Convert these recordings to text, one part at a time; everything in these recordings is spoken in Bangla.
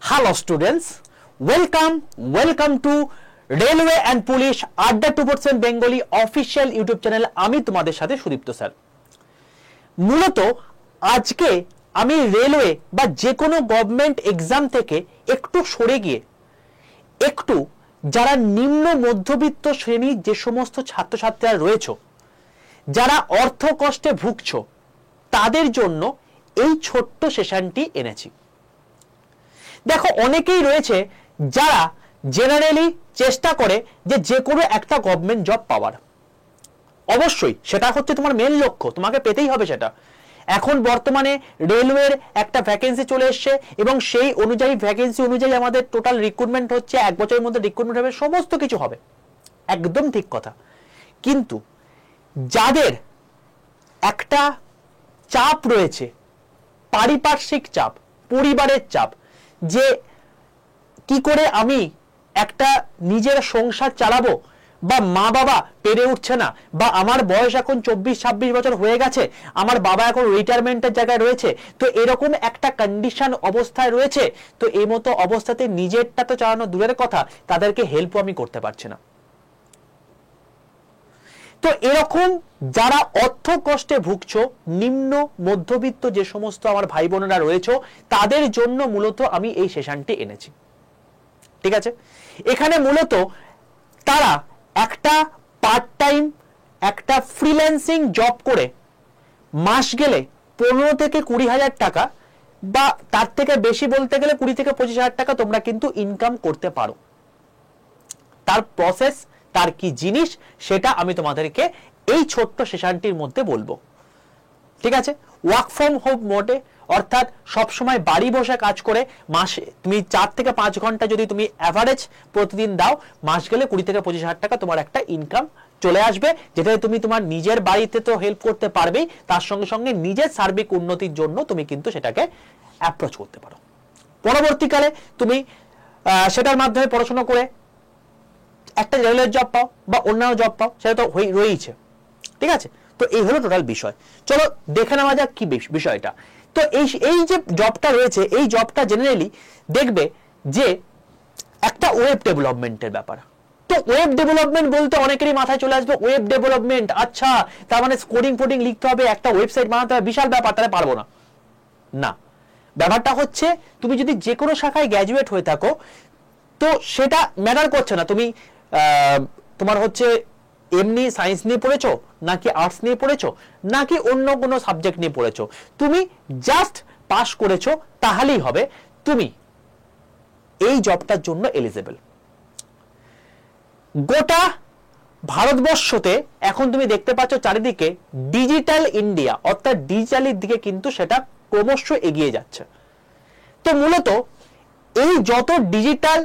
Hello students, welcome to Railway and Police Adda 2% Bengali official YouTube channel. আমি তোমাদের সাথে সুদীপ্ত স্যার। মূলত আজকে আমি রেলওয়ে বা যে কোনো গভর্নমেন্ট এক্সাম থেকে একটু সরে গিয়ে একটু যারা নিম্ন মধ্যবিত্ত শ্রেণীর যে সমস্ত ছাত্রছাত্রীরা রয়েছে, যারা অর্থ কষ্টে ভুগছো, তাদের জন্য এই ছোট্ট সেশনটি এনেছি। দেখো, অনেকেই রয়েছে যারা জেনারেলি চেষ্টা করে যে কোনো একটা গভর্নমেন্ট জব পাওয়ার। অবশ্যই সেটা হচ্ছে তোমার মেন লক্ষ্য, তোমাকে পেতেই হবে সেটা। এখন বর্তমানে রেলওয়ের একটা ভ্যাকেন্সি চলে এসছে এবং সেই অনুযায়ী ভ্যাকেন্সি অনুযায়ী আমাদের টোটাল রিক্রুটমেন্ট হচ্ছে, 1 বছরের মধ্যে রিক্রুটমেন্ট হবে, সমস্ত কিছু হবে, একদম ঠিক কথা। কিন্তু যাদের একটা চাপ রয়েছে, পারিপার্শ্বিক চাপ, পরিবারের চাপ, যে কি করে আমি একটা নিজের সংসার চালাবো, বা মা বাবা পেরে উঠছে না, বা আমার বয়স এখন 24-26 বছর হয়ে গেছে, আমার বাবা এখন রিটায়ারমেন্টের জায়গায় রয়েছে, তো এরকম একটা কন্ডিশন অবস্থায় রয়েছে, তো এই মতো অবস্থাতে নিজেরটা তো চালানো দূরের কথা, তাদেরকে হেল্পও আমি করতে পারছি না। তো এরকম যারা অর্থ কষ্টে ভুগছো, নিম্ন মধ্যবিত্ত যে সমস্ত আমার ভাই বোনেরা রয়েছে, তাদের জন্য মূলত আমি এই সেশনটি এনেছি। ঠিক আছে, এখানে মূলত তারা একটা পার্ট টাইম একটা ফ্রিল্যান্সিং জব করে মাস গেলে 15 থেকে 20,000 টাকা, বা তার থেকে বেশি বলতে গেলে 20 থেকে 25,000 টাকা তোমরা কিন্তু ইনকাম করতে পারো। তার প্রসেস, তার কি জিনিস, সেটা আমি তোমাদেরকে এই ছোট্ট সেশনটির মধ্যে বলবো। ঠিক আছে, ওয়ার্ক ফ্রম হোম মোডে, অর্থাৎ সবসময় বাড়ি বসে কাজ করে মাসে তুমি 4 থেকে 5 ঘন্টা যদি তুমি অ্যাভারেজ প্রতিদিন দাও, মাস গেলে 20 থেকে 25,000 টাকা তোমার একটা ইনকাম চলে আসবে, যেটাতে তুমি তোমার নিজের বাড়িতে তো হেল্প করতে পারবেই, তার সঙ্গে সঙ্গে নিজের সার্বিক উন্নতির জন্য তুমি কিন্তু সেটাকে অ্যাপ্রোচ করতে পারো। পরবর্তীকালে তুমি সেটার মাধ্যমে পড়াশোনা করে একটা রেলের জব পাও বা অন্যান্য জব পাও, সেটা তো রয়েছে। ঠিক আছে, তো এই হলো টোটাল বিষয়। চলো দেখে নেওয়া যাক কি বিষয়টা। তো এই যে জবটা রয়েছে, এই জবটা জেনারেলি দেখবে যে একটা ওয়েব ডেভেলপমেন্টের ব্যাপার। তো ওয়েব ডেভেলপমেন্ট বলতে অনেকেরই মাথায় চলে আসবে, ওয়েব ডেভেলপমেন্ট, আচ্ছা তার মানে কোডিং ফোডিং লিখতে হবে, একটা ওয়েবসাইট বানাতে হবে, বিশাল ব্যাপার, তাহলে পারবো না। না, ব্যাপারটা হচ্ছে তুমি যদি যে কোনো শাখায় গ্র্যাজুয়েট হয়ে থাকো, তো সেটা ম্যাটার করছে না তুমি তোমার হচ্ছে এমনি সায়েন্স নিয়ে পড়েছো, নাকি আর্টস নিয়ে পড়েছো, নাকি অন্য কোনো সাবজেক্ট নিয়ে পড়েছো, তুমি জাস্ট পাস করেছো, তাহলেই হবে তুমি এই জবটার জন্য এলিজিবল। গোটা ভারতবর্ষতে এখন তুমি দেখতে পাচ্ছ চারিদিকে ডিজিটাল ইন্ডিয়া, অর্থাৎ ডিজিটালের দিকে কিন্তু সেটা ক্রমশ এগিয়ে যাচ্ছে। তো মূলত এই যত ডিজিটাল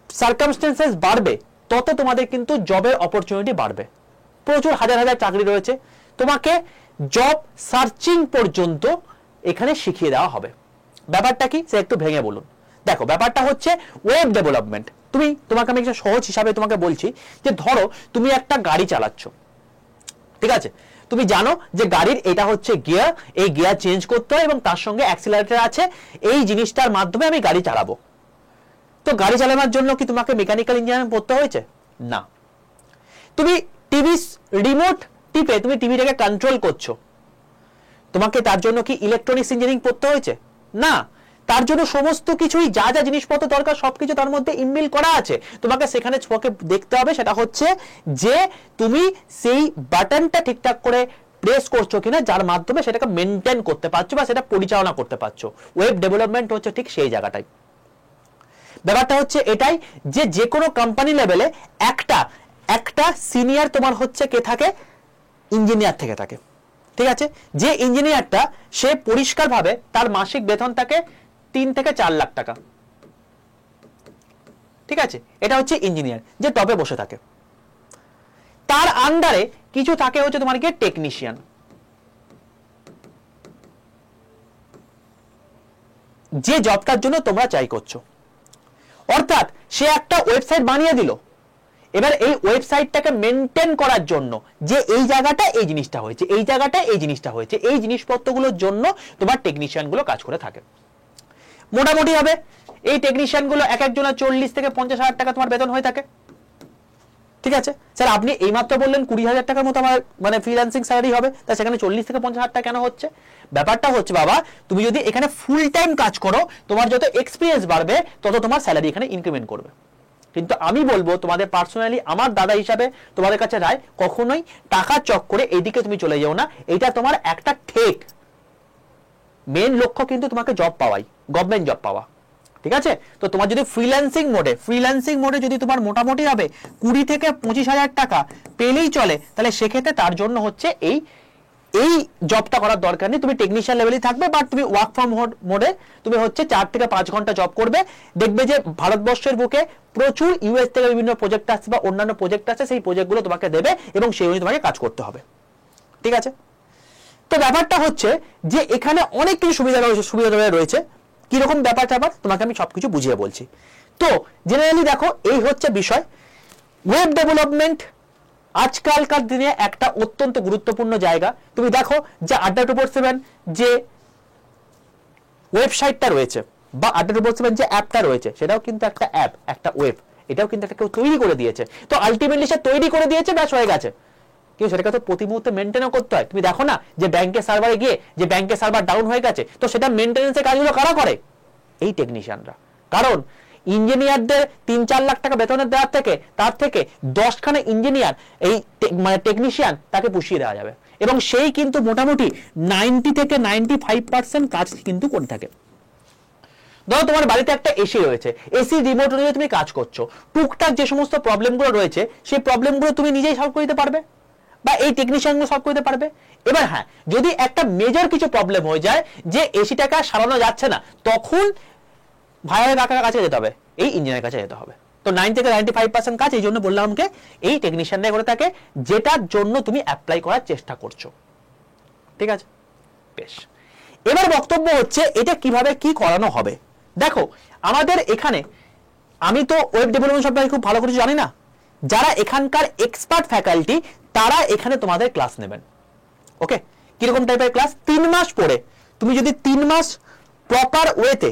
সার্কামস্টেন্সেস বাড়বে, তত তোমাদের কিন্তু জবের অপরচুনিটি বাড়বে। প্রচুর হাজার হাজার চাকরি রয়েছে, তোমাকে জব সার্চিং পর্যন্ত এখানে শিখিয়ে দেওয়া হবে। ব্যাপারটা কি, সে একটু ভেঙে বলুন। দেখো, ব্যাপারটা হচ্ছে ওয়েব ডেভেলপমেন্ট। তোমাকে আমি একটা সহজ হিসাবে তোমাকে বলছি, যে ধরো তুমি একটা গাড়ি চালাচ্ছ, ঠিক আছে, তুমি জানো যে গাড়ির এটা হচ্ছে গিয়ার, এই গিয়ার চেঞ্জ করতে হয় এবং তার সঙ্গে অ্যাক্সিলারেটর আছে, এই জিনিসটার মাধ্যমে আমি গাড়ি চালাবো। তো গাড়ি চালানোর জন্য কি তোমাকে মেকানিক্যাল ইঞ্জিনিয়ারিং পড়তে হয়েছে? না। তুমি টিভি রিমোট টিপে তুমি টিভিটাকে কন্ট্রোল করছো, তোমাকে তার জন্য কি ইলেকট্রনিক্স ইঞ্জিনিয়ারিং পড়তে হয়েছে? না। তার জন্য সমস্ত কিছুই যা যা জিনিসপত্র দরকার সবকিছু তার মধ্যে ইনবিল্ট করা আছে। তোমাকে সেখানে দেখতে হবে সেটা হচ্ছে যে তুমি সেই বাটনটা ঠিকঠাক করে প্রেস করছো কিনা, যার মাধ্যমে সেটাকে মেনটেন করতে পারছো বা সেটা পরিচালনা করতে পারছো। ওয়েব ডেভেলপমেন্ট হচ্ছে ঠিক সেই জায়গাটাই। ব্যাপারটা হচ্ছে এটাই যে কোনো কোম্পানি লেভেলে একটা সিনিয়র তোমার হচ্ছে কে থাকে, ইঞ্জিনিয়ার থেকে থাকে। ঠিক আছে, যে ইঞ্জিনিয়ারটা সে পরিষ্কারভাবে তার মাসিক বেতন থাকে 3 থেকে 4 লাখ টাকা। ঠিক আছে, এটা হচ্ছে ইঞ্জিনিয়ার যে টপে বসে থাকে। তার আন্ডারে কিছু থাকে হচ্ছে তোমার কি টেকনিশিয়ান, যে জবটার জন্য তোমরা চাই করছো। অর্থাৎ সে একটা ওয়েবসাইট বানিয়ে দিল, এবার এই ওয়েবসাইটটাকে মেনটেন করার জন্য যে এই জায়গাটা এই জিনিসটা হয়েছে, এই জায়গাটা এই জিনিসটা হয়েছে, এই জিনিসপত্রগুলোর জন্য তোমার টেকনিশিয়ানগুলো কাজ করে থাকে। মোটামুটি হবে এই টেকনিশিয়ান গুলো এক একজনের 40 থেকে 50,000 টাকা তোমার বেতন হয়ে থাকে। ঠিক আছে স্যার, আপনি এইমাত্র বললেন 20,000 টাকার মতো আমার মানে ফ্রিল্যান্সিং স্যালারি হবে, তা সেখানে 40 থেকে 50,000 টাকা কেন হচ্ছে? ব্যাপারটা হচ্ছে বাবা, তুমি যদি এখানে ফুল টাইম কাজ করো, তোমার যত এক্সপিরিয়েন্স বাড়বে তত তোমার স্যালারি এখানে ইনক্রিমেন্ট করবে। কিন্তু আমি বলবো তোমাদের পার্সোনালি, আমার দাদা হিসাবে তোমাদের কাছে রায়, কখনোই টাকার চক্করে এইদিকে তুমি চলে যাও না। এটা তোমার একটা ঠেক। মেন লক্ষ্য কিন্তু তোমাকে জব পাওয়াই, গভর্নমেন্ট জব পাওয়া। ঠিক আছে, তো তোমার যদি ফ্রিল্যান্সিং মোডে যদি তোমার মোটামুটি হবে 20 থেকে 25,000 টাকা পেলেই চলে, তাহলে সেক্ষেত্রে তার জন্য হচ্ছে এই জবটা করার দরকার নেই। তুমি টেকনিশিয়ান লেভেলেই থাকবে, বাট তুমি ওয়ার্ক ফ্রম মোডে তুমি হচ্ছে 4 থেকে 5 ঘন্টা জব করবে। দেখবে যে ভারতবর্ষের বুকে প্রচুর ইউএস থেকে বিভিন্ন প্রজেক্ট আসছে বা অন্যান্য প্রজেক্ট আসছে, সেই প্রজেক্টগুলো তোমাকে দেবে এবং সেই অনুযায়ী তোমাকে কাজ করতে হবে। ঠিক আছে, তো ব্যাপারটা হচ্ছে যে এখানে অনেক কিছু সুবিধা রয়েছে। কিরকম ব্যাপার তোমাকে আমি সবকিছু বুঝিয়ে বলছি। তো জেনারেলি দেখো, এই হচ্ছে বিষয়। ওয়েব ডেভেলপমেন্ট আজকালকার দিনে একটা অত্যন্ত গুরুত্বপূর্ণ জায়গা। তুমি দেখো যে Adda247 যে ওয়েবসাইটটা রয়েছে বা Adda247 যে অ্যাপটা রয়েছে, সেটাও কিন্তু একটা অ্যাপ, একটা ওয়েব। এটাও কিন্তু একটা কেউ তৈরি করে দিয়েছে। তো আলটিমেটলি সে তৈরি করে দিয়েছে, ব্যাস হয়ে গেছে। কিন্তু সেটাকে তো প্রতি মুহূর্তে মেনটেনও করতে হয়। তুমি দেখো না যে ব্যাংকের সার্ভারে গিয়ে যে ব্যাংকের সার্ভার ডাউন হয়ে গেছে, তো সেটা মেনটেন্যান্সের কাজগুলো কারা করে? এই টেকনিশিয়ানরা। কারণ ইঞ্জিনিয়ারদের 3-4 লাখ টাকা বেতনের দেওয়ার থেকে তার থেকে 10খানা ইঞ্জিনিয়ার এই মানে টেকনিশিয়ান তাকে পুষিয়ে দেওয়া যাবে, এবং সেই কিন্তু মোটামুটি 90 থেকে 95% কাজ কিন্তু করে থাকে। ধরো তোমার বাড়িতে একটা এসি রয়েছে, এসি রিমোট নিয়ে তুমি কাজ করছো, টুকটাক যে সমস্ত প্রবলেমগুলো রয়েছে সেই প্রবলেমগুলো তুমি নিজেই সলভ করে দিতে পারবে বা এই টেকনিশিয়ানগুলো সলভ করে দিতে পারবে। এবার হ্যাঁ, যদি একটা মেজর কিছু প্রবলেম হয়ে যায় যে এসিটাকে সারানো যাচ্ছে না, তখন ভাইয়ের কাছে যেতে হবে, এই ইঞ্জিনিয়ারের কাছে যেতে হবে। তো 9 থেকে 95% কাজ এই জন্য বললাম আমাকে এই টেকনিশিয়ানরা করে থাকে, যেটার জন্য তুমি অ্যাপ্লাই করার চেষ্টা করছো। ঠিক আছে, বেশ। এবার বক্তব্য হচ্ছে এটা কিভাবে কি করানো হবে। দেখো আমাদের এখানে, আমি তো ওয়েব ডেভেলপমেন্ট সম্পর্কে খুব ভালো করে জানি না, যারা এখানকার এক্সপার্ট ফ্যাকাল্টি তারা এখানে তোমাদের ক্লাস নেবেন। ওকে, কিরকম টাইপের ক্লাস? 3 মাস পরে তুমি যদি 3 মাস প্রপার ওয়েতে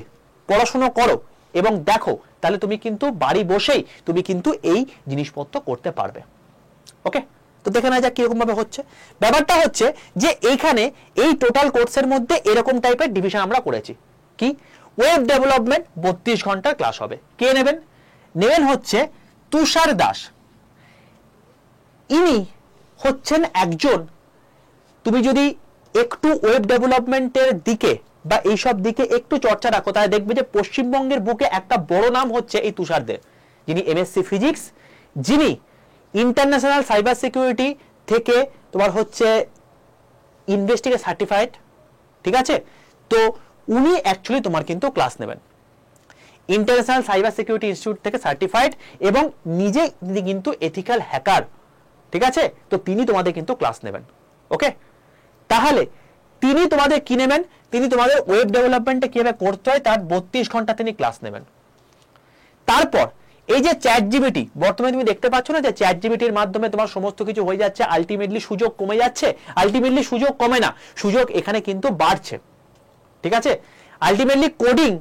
পড়াশোনা করো এবং দেখো, তাহলে তুমি কিন্তু বাড়ি বসেই তুমি কিন্তু এই জিনিসপত্র করতে পারবে। ওকে, তো দেখে না যাক কিরকম ভাবে হচ্ছে। ব্যাপারটা হচ্ছে যে এইখানে এই টোটাল কোর্সের মধ্যে এরকম টাইপের ডিভিশন আমরা করেছি। কি? ওয়েব ডেভেলপমেন্ট 32 ঘন্টার ক্লাস হবে। কে নেবেন? নেবেন হচ্ছে তুষার দাস। ইনি হচ্ছেন একজন, তুমি যদি একটু ওয়েব ডেভেলপমেন্টের দিকে বা এইসব দিকে একটু চর্চা রাখো, তাহলে দেখবে যে পশ্চিমবঙ্গের বুকে একটা বড় নাম হচ্ছে এই তুষার দে, যিনি এমএসসি ফিজিক্স, যিনি ইন্টারন্যাশনাল সাইবার সিকিউরিটি থেকে তোমার হচ্ছে ইনভেস্টিগেট সার্টিফাইড। ঠিক আছে, তো উনি অ্যাকচুয়ালি তোমার কিন্তু ক্লাস নেবেন ইন্টারন্যাশনাল সাইবার সিকিউরিটি ইনস্টিটিউট থেকে সার্টিফাইড, এবং নিজে কিন্তু এথিক্যাল হ্যাকার। ঠিক আছে, তো তিনি তোমাদের কিন্তু ক্লাস নেবেন। ওকে, তাহলে তিনি তোমাদের কি নেবেন? তিনি তোমাদের ওয়েব ডেভেলপমেন্টে কিভাবে করতে হয় তার 32 ঘন্টা তিনি ক্লাস নেবেন। তারপর এই যে চ্যাট জিপিটি, বর্তমানে তুমি দেখতে পাচ্ছ না যে চ্যাট জিপিটির মাধ্যমে তোমার সমস্ত কিছু হয়ে যাচ্ছে, আলটিমেটলি সুযোগ কমে যাচ্ছে। আলটিমেটলি সুযোগ কমে না, সুযোগ এখানে কিন্তু বাড়ছে। ঠিক আছে, আলটিমেটলি কোডিং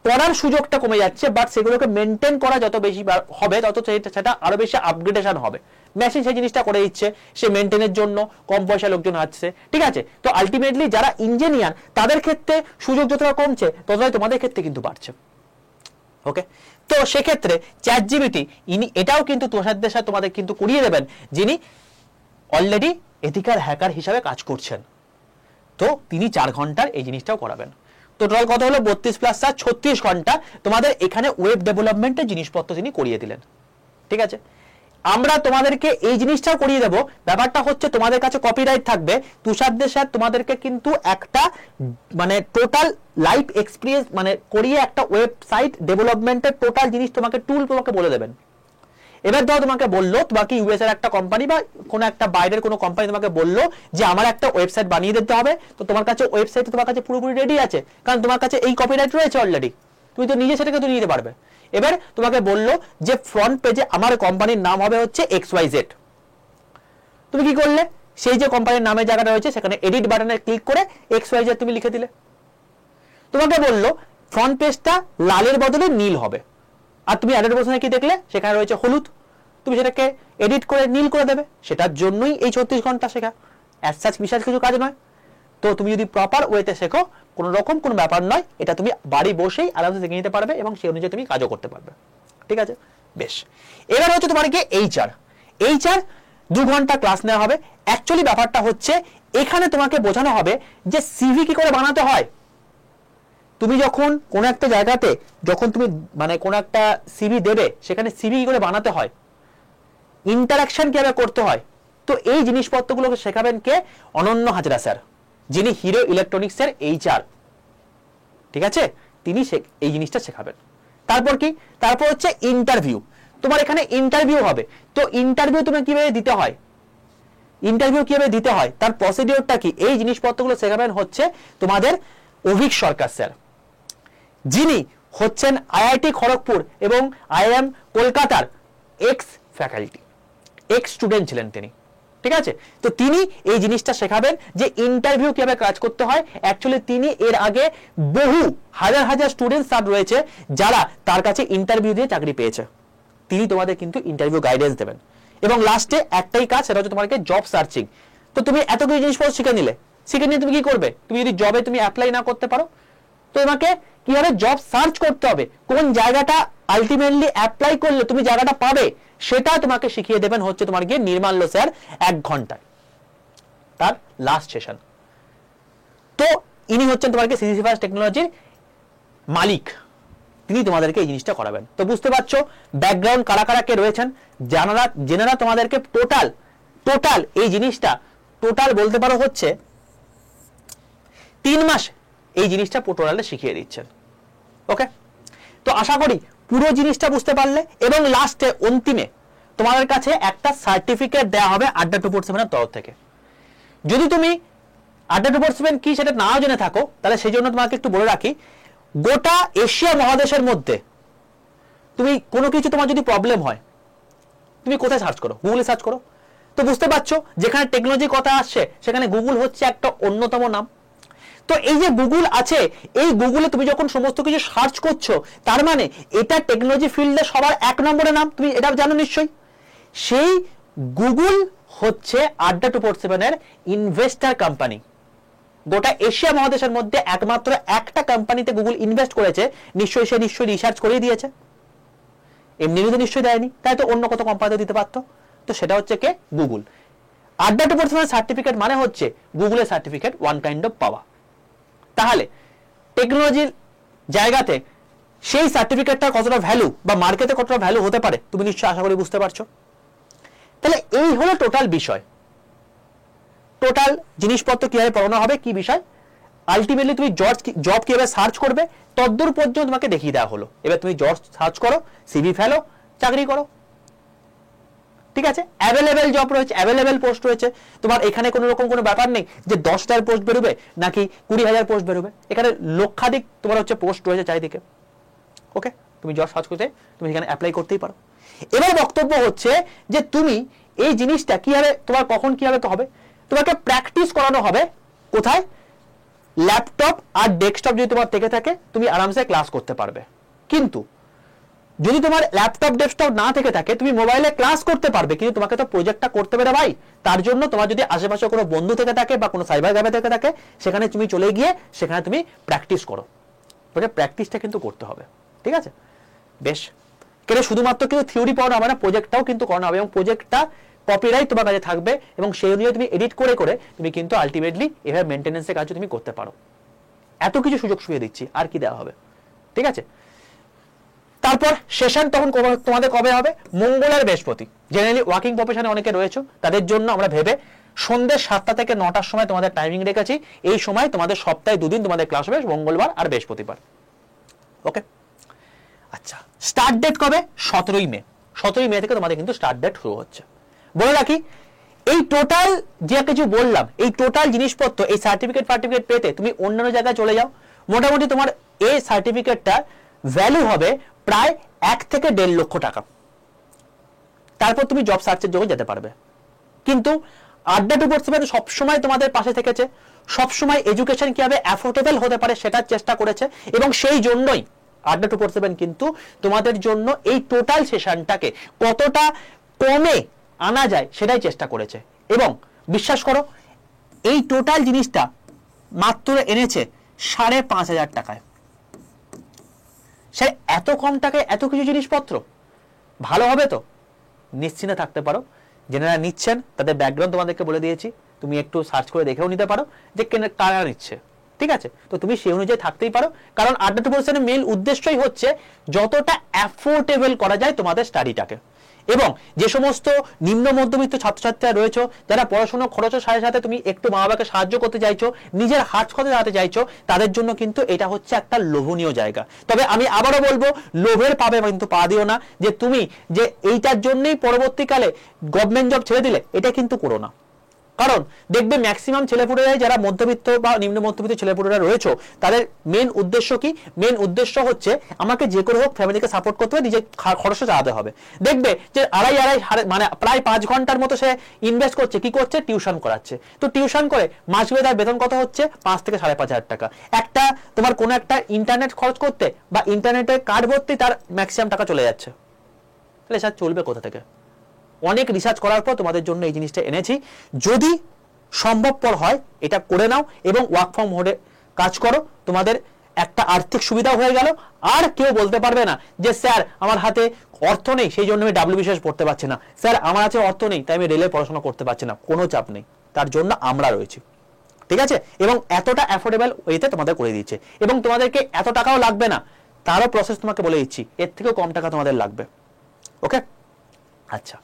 পড়ার সুযোগটা কমে যাচ্ছে, বাট সেগুলোকে মেনটেন করা যত বেশি হবে তত সেটা আরো বেশি আপগ্রেডেশন হবে। মেশিন সেই জিনিসটা করে দিচ্ছে, সে মেনটেনের জন্য কম পয়সা লোকজন আসছে। ঠিক আছে, তো আলটিমেটলি যারা ইঞ্জিনিয়ার তাদের ক্ষেত্রে সুযোগ যতটা কমছে ততটাই তোমাদের ক্ষেত্রে কিন্তু বাড়ছে। ওকে, তো সেক্ষেত্রে চ্যাট জিপিটি ইনি এটাও কিন্তু তুষারদের সাথে তোমাদের কিন্তু করিয়ে দেবেন, যিনি অলরেডি এথিক্যাল হ্যাকার হিসাবে কাজ করছেন। তো তিনি 4 ঘন্টার এই জিনিসটাও করাবেন। তো টোটাল কথা হলো 32 + 4 36 ঘন্টা তোমাদের এখানে ওয়েব ডেভেলপমেন্টের জিনিসপত্র তিনি করিয়ে দিলেন। ঠিক আছে, আমরা তোমাদেরকে এই জিনিসটাও করিয়ে দেব। ব্যাপারটা হচ্ছে তোমাদের কাছে কপিরাইট থাকবে, তুষারদের সাথে তোমাদেরকে কিন্তু একটা মানে টোটাল লাইফ এক্সপিরিয়েন্স মানে করিয়ে একটা ওয়েবসাইট ডেভেলপমেন্টের টোটাল জিনিস তোমাকে টুল তোমাকে বলে দেবেন। এবার ধরো তোমাকে বললো, তোমাকে ইউএস এর একটা কোম্পানি বা কোনো একটা বাইরের কোনো কোম্পানি তোমাকে বললো যে আমার একটা ওয়েবসাইট বানিয়ে দিতে হবে, তো তোমার কাছে ওয়েবসাইট তোমার কাছে পুরোপুরি রেডি আছে, কারণ তোমার কাছে এই কপিরাইট রয়েছে অলরেডি, তুমি তো নিজে সেটাকে তো নিয়ে যেতে পারবে। এবার তোমাকে বললো যে ফ্রন্ট পেজে আমার কোম্পানির নাম হবে হচ্ছে XYZ। তুমি কি করলে? সেই যে কোম্পানির নামের জায়গাটা রয়েছে সেখানে এডিট বাটনে ক্লিক করে XYZ তুমি লিখে দিলে। তোমাকে বললো ফ্রন্ট পেজটা লালের বদলে নীল হবে। আর তুমি অ্যাডেড অপশনে কি দেখলে, সেখানে রয়েছে হলুদ, তুমি সেটাকে এডিট করে নীল করে দেবে। সেটার জন্যই এই 36 ঘন্টা শেখা, অ্যাজ সাচ বিশেষ কিছু কাজ নয়। তো তুমি যদি প্রপার ওয়েতে শেখো, কোনো রকম কোনো ব্যাপার নয়, এটা তুমি বাড়ি বসেই আরামসে শিখে নিতে পারবে এবং সেই অনুযায়ী তুমি কাজও করতে পারবে। ঠিক আছে, বেশ। এবার হচ্ছে তোমার কি এইচআর 2 ঘন্টা ক্লাস নেওয়া হবে। অ্যাকচুয়ালি ব্যাপারটা হচ্ছে এখানে তোমাকে বোঝানো হবে যে সিভি কি করে বানাতে হয়। তুমি যখন কোনো একটা জায়গাতে যখন তুমি মানে কোনো একটা সিভি দেবে, সেখানে সিভি কি করে বানাতে হয়, ইন্টারাকশন কিভাবে করতে হয়, তো এই জিনিসপত্রগুলোকে শেখাবেন কে? অনন্য হাজরা স্যার, যিনি হিরো ইলেকট্রনিক্সের এইচআর। ঠিক আছে, তিনি এই জিনিসটা শেখাবেন। তারপর কি, তারপর হচ্ছে ইন্টারভিউ। তোমার এখানে ইন্টারভিউ হবে। তো ইন্টারভিউ তুমি কিভাবে দিতে হয়, তার প্রসিডিওরটা কি, এই জিনিসপত্রগুলো শেখাবেন হচ্ছে তোমাদের অভিক সরকার স্যার, যিনি হচ্ছেন আইআইটি খড়গপুর এবং আইআইএম কলকাতার এক্স ফ্যাকাল্টি, এক্স স্টুডেন্ট ছিলেন তিনি। ঠিক আছে, তো তিনি এই জিনিসটা শেখাবেন যে ইন্টারভিউ কিভাবে কাজ করতে হয়। অ্যাকচুয়ালি তিনি এর আগে বহু হাজার স্টুডেন্ট স্যার রয়েছে যারা তার কাছে ইন্টারভিউ দিয়ে চাকরি পেয়েছে। তিনি তোমাদের কিন্তু ইন্টারভিউ গাইডেন্স দেবেন। এবং লাস্টে একটাই কাজ, সেটা হচ্ছে তোমাকে জব সার্চিং। তো তুমি এত কিছু জিনিসপত্র শিখে নিয়ে তুমি কি করবে? তুমি যদি জবে তুমি অ্যাপ্লাই না করতে পারো, তো তোমাকে কিভাবে জব সার্চ করতে হবে, কোন জায়গাটা আলটিমেটলি অ্যাপ্লাই করলে তুমি জায়গাটা পাবে, সেটা তোমাকে শিখিয়ে দেবেন হচ্ছে তোমার গিয়ে নির্মাল্য স্যার 1 ঘন্টায়, তার লাস্ট সেশন। তো ইনি হচ্ছেন তোমাকে সিসি ফার্স্ট টেকনোলজির মালিক, তিনি তোমাদেরকে এই জিনিসটা করাবেন। তো বুঝতে পারছো ব্যাকগ্রাউন্ড কারা কারা কে রয়েছেন, যেনারা তোমাদেরকে টোটাল এই জিনিসটা টোটাল বলতে পারো হচ্ছে 3 মাস এই জিনিসটা টোটালে শিখিয়ে দিচ্ছেন। ওকে, তো আশা করি পুরো জিনিসটা বুঝতে পারলে। এবং লাস্টে অন্তিমে তোমাদের কাছে একটা সার্টিফিকেট দেওয়া হবে আড্ডা 247 এর তরফ থেকে। যদি তুমি আড্ডা 247 কি সেটা নাও জেনে থাকো, তাহলে সেই জন্য তোমাকে একটু বলে রাখি, গোটা এশিয়া মহাদেশের মধ্যে তুমি কোনো কিছু তোমার যদি প্রবলেম হয়, তুমি কোথায় সার্চ করো? গুগলে সার্চ করো। তো বুঝতে পারছো যেখানে টেকনোলজির কথা আসছে সেখানে গুগল হচ্ছে একটা অন্যতম নাম। তো এই যে গুগল আছে, এই গুগলে তুমি যখন সমস্ত কিছু সার্চ করছো, তার মানে এটা টেকনোলজি ফিল্ডে সবার 1 নম্বরে নাম, তুমি এটা জানো নিশ্চয়ই। সেই গুগল হচ্ছে আড্ডা 247 এর ইনভেস্টার কোম্পানি। গোটা এশিয়া মহাদেশের মধ্যে একমাত্র একটা কোম্পানিতে গুগল ইনভেস্ট করেছে, নিশ্চয়ই রিসার্চ করে দিয়েছে, এমনি তো নিশ্চয়ই দেয়নি, তাই তো অন্য কত কোম্পানিতে দিতে পারতো। তো সেটা হচ্ছে কে? গুগল। আড্ডা 247 সার্টিফিকেট মানে হচ্ছে গুগলের সার্টিফিকেট, ওয়ান কাইন্ড অফ পাওয়া। তাহলে টেকনোলজির জায়গাতে সেই সার্টিফিকেটটা কতটা ভ্যালু বা মার্কেটে কতটা ভ্যালু হতে পারে তুমি নিশ্চয়ই আশা করি বুঝতে পারছো। তাহলে এই হলো টোটাল বিষয়, টোটাল জিনিসপত্র কিভাবে পড়ানো হবে, কি বিষয়, আলটিমেটলি তুমি জব কিভাবে সার্চ করবে তদ্দূর পর্যন্ত তোমাকে দেখিয়ে দেওয়া হলো। এবার তুমি জব সার্চ করো, সিভি ফেলো, চাকরি করো। ঠিক আছে, অ্যাভেলেবেল জব রয়েছে, অ্যাভেলেবেল পোস্ট রয়েছে। তোমার এখানে কোনো রকম কোনো ব্যাপার নেই যে 10,000 পোস্ট বেরোবে নাকি 20,000 পোস্ট বেরোবে, এখানে লক্ষাধিক তোমার হচ্ছে পোস্ট রয়েছে চারিদিকে। ওকে, তুমি জব সার্চ করতে তুমি এখানে অ্যাপ্লাই করতেই পারো। এবার বক্তব্য হচ্ছে যে তুমি এই জিনিসটা কিভাবে, তোমার কখন কিভাবে হবে, তোমাকে প্র্যাকটিস করানো হবে। কোথায়? ল্যাপটপ আর ডেস্কটপ যদি তোমার থেকে থাকে তুমি আরামসে ক্লাস করতে পারবে। কিন্তু যদি তোমার ল্যাপটপ ডেস্কটপ না থেকে থাকে, তুমি মোবাইলে ক্লাস করতে পারবে, কিন্তু তোমাকে তো প্রজেক্টটা করতে পারে ভাই। তার জন্য তোমার যদি আশেপাশে কোনো বন্ধু থেকে থাকে বা কোনো সাইবার ক্যাফে থেকে থাকে, সেখানে তুমি চলে গিয়ে সেখানে তুমি প্র্যাকটিস করো। প্র্যাকটিসটা কিন্তু করতে হবে। ঠিক আছে, বেশ। কেন শুধুমাত্র কিন্তু থিওরি পড়ানো হবে না, প্রজেক্টটাও কিন্তু করানো হবে এবং প্রজেক্টটা কপিরাইট তোমার কাছে থাকবে এবং সেই অনুযায়ী তুমি এডিট করে তুমি কিন্তু আলটিমেটলি এভাবে মেইনটেনেন্সের কাজ তুমি করতে পারো। এত কিছু সুযোগ সুবিধা দিচ্ছি, আর কি দেওয়া হবে? ঠিক আছে, তারপর সেশন তখন তোমাদের কবে হবে? মঙ্গল আর বৃহস্পতি। জেনারেলি ওয়ার্কিং প্রফেশনে অনেকে রয়েছে, তাদের জন্য আমরা ভেবে সন্ধ্যে 7টা থেকে 9টার সময় তোমাদের টাইমিং রেখেছি। এই সময় তোমাদের সপ্তাহে 2 দিন তোমাদের ক্লাস হবে, মঙ্গলবার আর বৃহস্পতিবার। ওকে, আচ্ছা, স্টার্ট ডেট কবে? 17ই মে। 17ই মে থেকে তোমাদের কিন্তু স্টার্ট ডেট শুরু হচ্ছে। বলে রাখি, এই টোটাল যে কিছু বললাম, এই টোটাল জিনিসপত্র, এই সার্টিফিকেট পেতে তুমি অন্যান্য জায়গায় চলে যাও, মোটামুটি তোমার এই সার্টিফিকেটটা ভ্যালু হবে প্রায় 1 থেকে 1.5 লক্ষ টাকা। তারপর তুমি জব সার্চের জন্য যেতে পারবে। কিন্তু আড্ডা 247 সবসময় তোমাদের পাশে থেকেছে, সবসময় এডুকেশন কিভাবে অ্যাফোর্ডেবল হতে পারে সেটার চেষ্টা করেছে, এবং সেই জন্যই আড্ডা 247 কিন্তু তোমাদের জন্য এই টোটাল সেশনটাকে কতটা কমে আনা যায় সেটাই চেষ্টা করেছে। এবং বিশ্বাস করো এই টোটাল জিনিসটা মাত্র এনেছে 5,500 টাকায়। সে এত কম টাকায় এত কিছু জিনিসপত্র ভালো হবে তো নিশ্চিন্তে থাকতে পারো। যারা নিচ্ছেন তাদের ব্যাকগ্রাউন্ড তোমাদেরকে বলে দিয়েছি, তুমি একটু সার্চ করে দেখেও নিতে পারো যে কারা নিচ্ছে, ঠিক আছে? তো তুমি সেই অনুযায়ী থাকতেই পারো, কারণ আড্ডা 247 মেইন উদ্দেশ্যই হচ্ছে যতটা অ্যাফোর্ডেবল করা যায় তোমাদের স্টাডিটাকে। এবং যে সমস্ত নিম্ন মধ্যবিত্ত ছাত্রছাত্রীরা রয়েছে যারা পড়াশোনা খরচের সাথে সাথে তুমি একটু মা বাবাকে সাহায্য করতে চাইছো, নিজের হাত খরচে দাঁড়াতে চাইছো, তাদের জন্য কিন্তু এটা হচ্ছে একটা লোভনীয় জায়গা। তবে আমি আবারও বলবো, লোভের পাবে কিন্তু পা দিও না, যে তুমি যে এইটার জন্যই পরবর্তীকালে গভর্নমেন্ট জব ছেড়ে দিলে, এটা কিন্তু করো না। কারণ দেখবে ম্যাক্সিমাম ছেলেপুলেরাই যারা মধ্যবিত্ত বা নিম্ন মধ্যবিত্ত ছেলেপুলেরা রয়েছে তাদের মেন উদ্দেশ্য কি? মেন উদ্দেশ্য হচ্ছে আমাকে যে করে হোক ফ্যামিলিকে সাপোর্ট করতে হবে, নিজের খরচটা চালাতে হবে। দেখবে যে আড়াই মানে প্রায় 5 ঘন্টার মতো সে ইনভেস্ট করছে, কি করছে? টিউশন করাচ্ছে। তো টিউশন করে মাস গেলে তার বেতন কত হচ্ছে? 5 থেকে 5,500 টাকা। একটা তোমার কোনো একটা ইন্টারনেট খরচ করতে বা ইন্টারনেটের কার্ড ভর্তি তার ম্যাক্সিমাম টাকা চলে যাচ্ছে। তাহলে স্যার চলবে কোথা থেকে? অনেক রিসার্চ করার পর তোমাদের জন্য এই জিনিসটা এনেছি। যদি সম্ভবপর হয় এটা করে নাও এবং ওয়ার্ক ফ্রম হোমে কাজ করো, তোমাদের একটা আর্থিক সুবিধা হয়ে গেল। আর কেউ বলতে পারবে না যে স্যার আমার হাতে অর্থ নেই সেই জন্য আমি WBCS পড়তে পারছি না, স্যার আমার হাতে অর্থ নেই তাই আমি রেলে পড়াশোনা করতে পারছি না। কোনো চাপ নেই, তার জন্য আমরা রয়েছি, ঠিক আছে? এবং এতটা অ্যাফোর্ডেবল ওয়েতে তোমাদের করে দিচ্ছে, এবং তোমাদেরকে এত টাকাও লাগবে না, তারও প্রসেস তোমাকে বলে দিচ্ছি, এর থেকেও কম টাকা তোমাদের লাগবে। ওকে, আচ্ছা,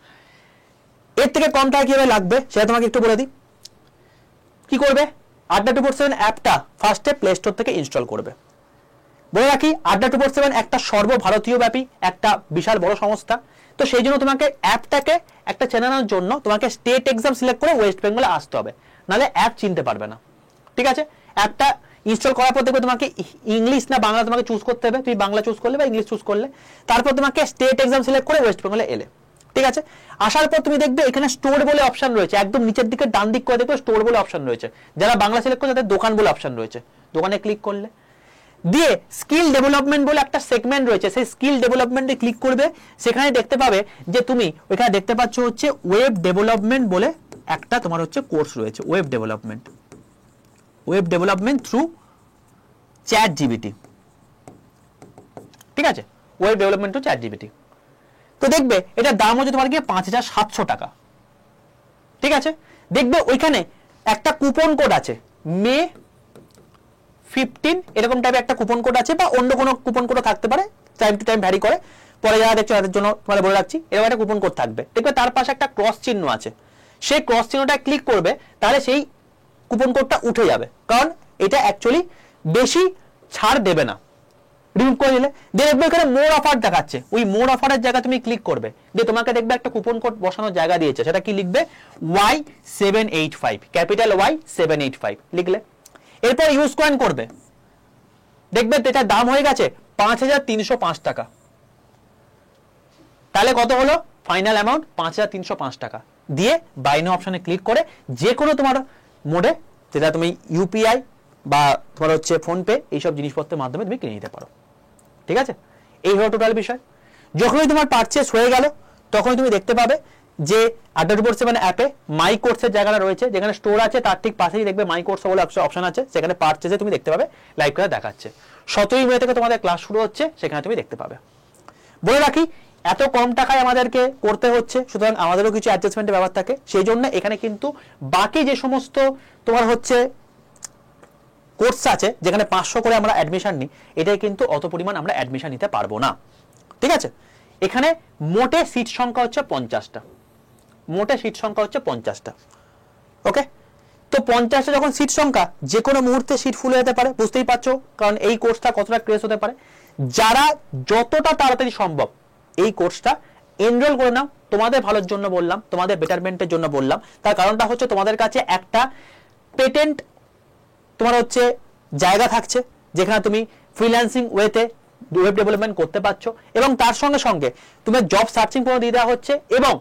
এর থেকে কম টাকা কিভাবে লাগবে সেটা তোমাকে একটু বলে দিই। কি করবে? আড্ডা 247 অ্যাপটা ফার্স্টে প্লে স্টোর থেকে ইনস্টল করবে। বলে রাখি আড্ডা 247 একটা সর্বভারতীয় ব্যাপী একটা বিশাল বড় সংস্থা। তো সেই জন্য তোমাকে অ্যাপটাকে একটা চেনানোর জন্য তোমাকে স্টেট এক্সাম সিলেক্ট করে ওয়েস্ট বেঙ্গলে আসতে হবে, নাহলে অ্যাপ চিনতে পারবে না, ঠিক আছে? অ্যাপটা ইনস্টল করার পর দেখবে তোমাকে ইংলিশ না বাংলা তোমাকে চুজ করতে হবে। তুমি বাংলা চুজ করলে বা ইংলিশ চুজ করলে, তারপর তোমাকে স্টেট এক্সাম সিলেক্ট করে ওয়েস্ট বেঙ্গলে এলে, ঠিক আছে? আসার পর তুমি দেখবে এখানে স্টোর বলে অপশন রয়েছে, একদম নিচের দিকে ডান দিক করে দেখবে স্টোর বলে অপশন রয়েছে। যারা বাংলা সিলেক্ট করে তাদের দোকান বলে অপশন রয়েছে, দোকানে ক্লিক করলে দিয়ে স্কিল ডেভেলপমেন্ট বলে একটা সেগমেন্ট রয়েছে, সেই স্কিল ডেভেলপমেন্টে ক্লিক করবে। সেখানে দেখতে পাবে যে তুমি ওইখানে দেখতে পাচ্ছ হচ্ছে ওয়েব ডেভেলপমেন্ট বলে একটা তোমার হচ্ছে কোর্স রয়েছে, ওয়েব ডেভেলপমেন্ট থ্রু ChatGPT, ঠিক আছে? Web development through ChatGPT। তো দেখবে এটার দাম হচ্ছে তোমার গিয়ে 5,700 টাকা, ঠিক আছে? দেখবে ওইখানে একটা কুপন কোড আছে, মে 15 এরকম টাইপের একটা কুপন কোড আছে, বা অন্য কোনো কুপন কোড থাকতে পারে, টাইম টু টাইম ভ্যারি করে। পরে যারা দেখছো তাদের জন্য তোমাদের বলে রাখছি, এরকম একটা কুপন কোড থাকবে। দেখবে তার পাশে একটা ক্রস চিহ্ন আছে, সেই ক্রস চিহ্নটা ক্লিক করবে, তাহলে সেই কুপন কোডটা উঠে যাবে, কারণ এটা অ্যাকচুয়ালি বেশি ছাড় দেবে না। রিমুভ করে দিলে দেখবে এখানে মোর অফার দেখাচ্ছে, ওই মোর অফারের জায়গা তুমি ক্লিক করবে, দিয়ে তোমাকে দেখবে একটা কুপন কোড বসানোর জায়গা দিয়েছে, সেটা কি লিখবে? Y785, ক্যাপিটাল Y785 লিখলে এরপর ইউজ কয়েন করবে। দেখবে এটার দাম হয়ে গেছে 5,305 টাকা। তাহলে কত হলো ফাইনাল অ্যামাউন্ট? 5,305 টাকা। দিয়ে বাই নাও অপশনে ক্লিক করে যে কোনো তোমার মোডে, যেটা তুমি ইউপিআই বা তোমার হচ্ছে ফোনপে, এইসব জিনিসপত্রের মাধ্যমে তুমি কিনে নিতে পারো, ঠিক আছে? এই হলো টোটাল বিষয়। যখনই তোমার পারচেস হয়ে গেল তখনই তুমি দেখতে পাবে যে আড্ডা 247 অ্যাপে মাই কোর্সের জায়গাটা রয়েছে, যেখানে স্টোর আছে তার ঠিক পাশেই দেখবে মাই কোর্স বলে অপশন আছে, সেখানে পারচেসে তুমি দেখতে পাবে লাইভ ক্লাস দেখাচ্ছে। 17 মে থেকে তোমাদের ক্লাস শুরু হচ্ছে, সেখানে তুমি দেখতে পাবে। বলে রাখি এত কম টাকায় আমাদেরকে করতে হচ্ছে, সুতরাং আমাদেরও কিছু অ্যাডজাস্টমেন্টের ব্যাপার থাকে, সেই জন্য এখানে কিন্তু বাকি যে সমস্ত তোমার হচ্ছে কোর্স আছে যেখানে 500 করে আমরা অ্যাডমিশন নিই, এটাই কিন্তু অত পরিমাণ আমরা অ্যাডমিশন নিতে পারবো না, ঠিক আছে? এখানে মোটে সিট সংখ্যা হচ্ছে 50টা, মোটে সিট সংখ্যা হচ্ছে 50টা। ওকে, তো 50টা যখন সিট সংখ্যা, যে কোনো মুহূর্তে সিট ফুল হয়ে যেতে পারে, বুঝতেই পারছো, কারণ এই কোর্সটা কতটা ক্রেজ হতে পারে। যারা যতটা তাড়াতাড়ি সম্ভব এই কোর্সটা এনরোল করে নাও, তোমাদের ভালোর জন্য বললাম, তোমাদের বেটারমেন্টের জন্য বললাম। তার কারণটা হচ্ছে তোমাদের কাছে একটা পেটেন্ট তোমার হচ্ছে জায়গা থাকছে, যেখানে তুমি ফ্রিল্যান্সিং ওয়েতে ওয়েব ডেভেলপমেন্ট করতে পারছো, এবং তার সঙ্গে সঙ্গে তোমার জব সার্চিং করে দিয়ে দেওয়া হচ্ছে, এবং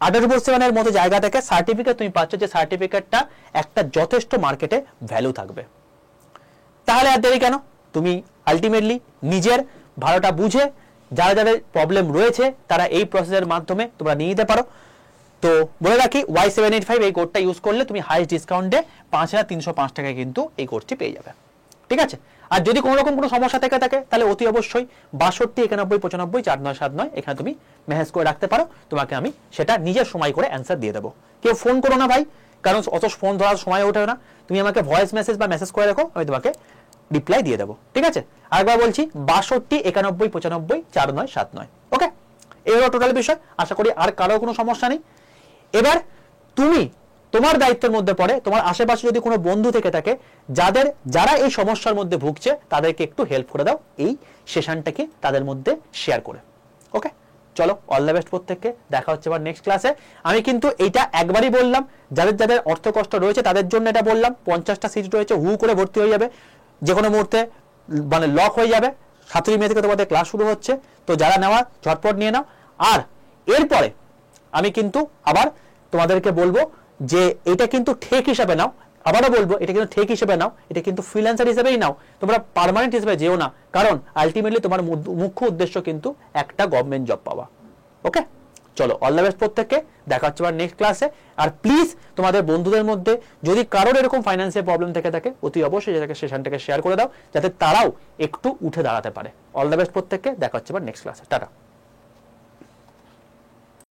18/7 এর মতো জায়গা থেকে সার্টিফিকেট তুমি পাচ্ছ, যে সার্টিফিকেটটা একটা যথেষ্ট মার্কেটে ভ্যালু থাকবে। তাহলে আর দেরি কেন, তুমি আলটিমেটলি নিজের ভালোটা বুঝে যারা যাদের প্রবলেম রয়েছে তারা এই প্রসেসের মাধ্যমে তোমরা নিয়ে নিতে পারো। তো বলে রাখি, Y785 এই কোডটা ইউজ করলে তুমি হাইস্ট ডিসকাউন্টে 5305 টাকায় কিন্তু এই কোর্সটি পেয়ে যাবে। ঠিক আছে, আর যদি কোনো রকম কোনো সমস্যা থেকে থাকে তাহলে অতি অবশ্যই 62 91 95 4979 এখানে তুমি মেসেজ করে রাখতে পারো, তোমাকে আমি সেটা নিজের সময় করে অ্যান্সার দিয়ে দেবো। কেউ ফোন করো না ভাই, কারণ অত ফোন ধরার সময় ওঠে না, তুমি আমাকে ভয়েস মেসেজ বা মেসেজ করে রাখো, আমি তোমাকে রিপ্লাই দিয়ে দেবো। ঠিক আছে, আরেকবার বলছি 62 91 95 4979। ওকে, এই হলো টোটাল বিষয়। আশা করি আর কারো কোনো সমস্যা নেই। এবার তুমি তোমার দায়িত্বের মধ্যে পড়ে তোমার আশেপাশে যদি কোনো বন্ধু থেকে থাকে যারা এই সমস্যার মধ্যে ভুগছে, তাদেরকে একটু হেল্প করে দাও এই সেশনটাকে তাদের মধ্যে শেয়ার করে। ওকে, চলো, অল দ্য বেস্ট প্রত্যেককে, দেখা হচ্ছে আবার নেক্সট ক্লাসে। আমি কিন্তু এইটা একবারই বললাম, যাদের অর্থ কষ্ট রয়েছে তাদের জন্য এটা বললাম। 50টা সিট রয়েছে, হু করে ভর্তি হয়ে যাবে, যে কোনো মুহূর্তে মানে লক হয়ে যাবে। 7 মে থেকে তোমাদের ক্লাস শুরু হচ্ছে, তো যারা নেওয়া ঝটপট নিয়ে নাও। আর এরপরে আমি কিন্তু আবার তোমাদেরকে বলবো যে এটা কিন্তু ঠেক হিসাবে নাও, আবারও বলবো এটা কিন্তু ঠেক হিসেবে নাও, এটা কিন্তু ফ্রিল্যান্সার হিসেবেই নাও, তোমরা পার্মানেন্ট হিসেবে যেও না, কারণ আলটিমেটলি তোমার মুখ্য উদ্দেশ্য কিন্তু একটা গভর্নমেন্ট জব পাওয়া। ওকে, চলো, অল দ্য বেস্ট প্রত্যেককে, দেখা হচ্ছে আবার নেক্সট ক্লাসে। আর প্লিজ তোমাদের বন্ধুদের মধ্যে যদি কারোর এরকম ফাইন্যান্সিয়াল প্রবলেম থেকে থাকে, অতি অবশ্যই সেশনটাকে শেয়ার করে দাও, যাতে তারাও একটু উঠে দাঁড়াতে পারে। অল দ্য বেস্ট প্রত্যেককে, দেখা হচ্ছে আবার নেক্সট ক্লাসে। টাটা।